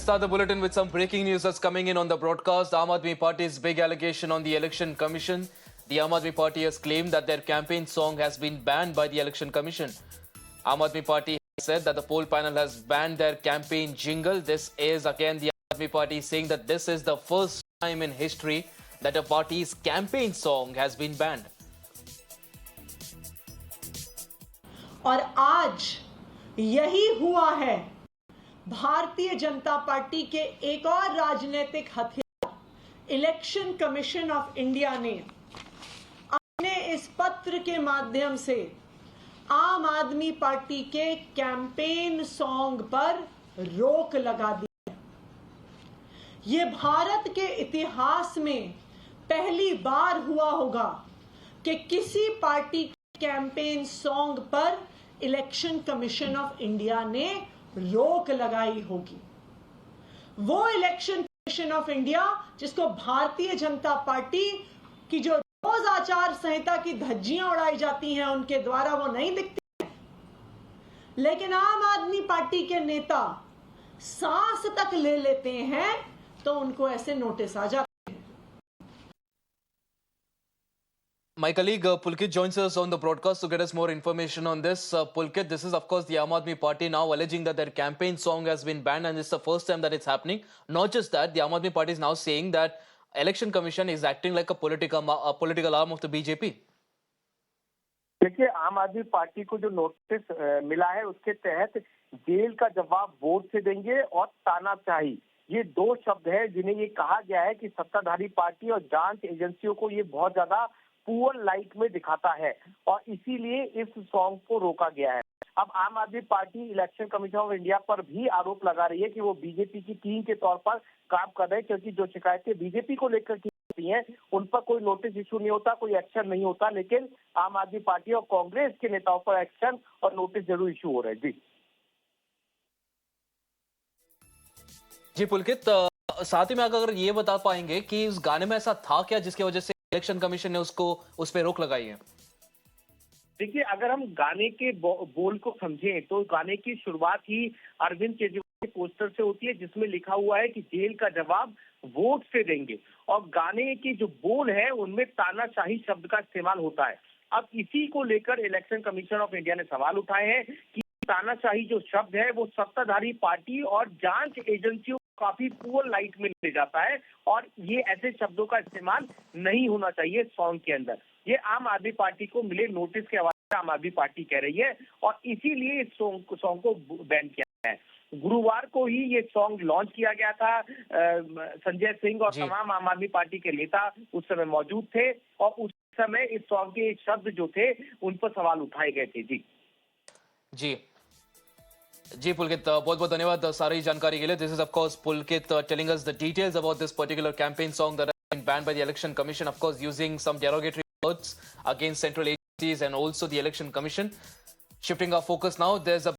start the bulletin with some breaking news that's coming in on the broadcast. Aam Aadmi Party's big allegation on the Election Commission. The Aam Aadmi Party has claimed that their campaign song has been banned by the Election Commission. Aam Aadmi Party has said that the poll panel has banned their campaign jingle. This is again the Aam Aadmi Party saying that this is the first time in history that a party's campaign song has been banned. और आज यही हुआ है। Bharatiya Janata party के एक और राजनीतिक हथियार इलेक्शन कमीशन ऑफ इंडिया ने अपने इस पत्र के माध्यम से आम आदमी पार्टी के कैंपेन सॉन्ग पर रोक लगा दी है। ये भारत के इतिहास में पहली बार हुआ होगा कि किसी पार्टी के कैंपेन सॉन्ग पर इलेक्शन कमीशन ऑफ इंडिया ने रोक लगाई होगी। वो इलेक्शन कमीशन ऑफ इंडिया जिसको भारतीय जनता पार्टी की जो रोज आचार संहिता की धज्जियां उड़ाई जाती हैं उनके द्वारा वो नहीं दिखती है। लेकिन आम आदमी पार्टी के नेता सांस तक ले लेते हैं तो उनको ऐसे नोटिस आ जाते हैं। My colleague Pulkit joins us on the broadcast to get us more information on this. Pulkit, this is of course the Aam Aadmi Party now alleging that their campaign song has been banned, and it's the first time that it's happening. Not just that, the Aam Aadmi Party is now saying that Election Commission is acting like a political arm of the BJP. देखिए, आम आदमी party को जो notice मिला है उसके तहत jail का जवाब वोट से देंगे और तानाशाही, ये दो शब्द है जिन्हें ये कहा गया है कि सत्ताधारी पार्टी और जांच एजेंसियों को ये बहुत ज्यादा पुअर लाइट में दिखाता है और इसीलिए इस सॉन्ग को रोका गया है। अब आम आदमी party election commission of India पर भी आरोप लगा रही है कि वो बीजेपी की टीम के तौर पर काम कर रहे हैं, क्योंकि जो शिकायतें बीजेपी को लेकर की जाती हैं उन पर कोई नोटिस इशू नहीं होता, कोई एक्शन नहीं होता, लेकिन आम आदमी पार्टी और कांग्रेस के नेताओं पर एक्शन और नोटिस जरूर इशू हो रहे हैं। जी पुलकित, साथ ही में अगर ये बता पाएंगे कि उस गाने में ऐसा था क्या जिसकी वजह से इलेक्शन कमीशन ने उस पे रोक लगाई है? देखिए, अगर हम गाने के बोल को समझें तो गाने की शुरुआत ही अरविंद केजरीवाल के पोस्टर से होती है जिसमें लिखा हुआ है कि जेल का जवाब वोट से देंगे, और गाने के जो बोल है उनमें तानाशाही शब्द का इस्तेमाल होता है। अब इसी को लेकर इलेक्शन कमीशन ऑफ इंडिया ने सवाल उठाए हैं कि तानाशाही जो शब्द है वो सत्ताधारी पार्टी और जांच एजेंसियों काफी पुअर लाइट में ले जाता है और ये ऐसे शब्दों का इस्तेमाल नहीं होना चाहिए सॉन्ग के अंदर। ये आम आदमी पार्टी को मिले नोटिस के हवाले से आम आदमी पार्टी कह रही है और इसीलिए इस सॉन्ग को बैन किया है। गुरुवार को ही ये सॉन्ग लॉन्च किया गया था। संजय सिंह और तमाम आम आदमी पार्टी के नेता उस समय मौजूद थे और उस समय इस सॉन्ग के शब्द जो थे उन पर सवाल उठाए गए थे। जी पुलकित, बहुत बहुत धन्यवाद सारी जानकारी के लिए। This is of course Pulkit telling us the details about this particular campaign song that has been banned by the election commission, of course using some derogatory words against central agencies and also the election commission. Shifting our focus now, there's a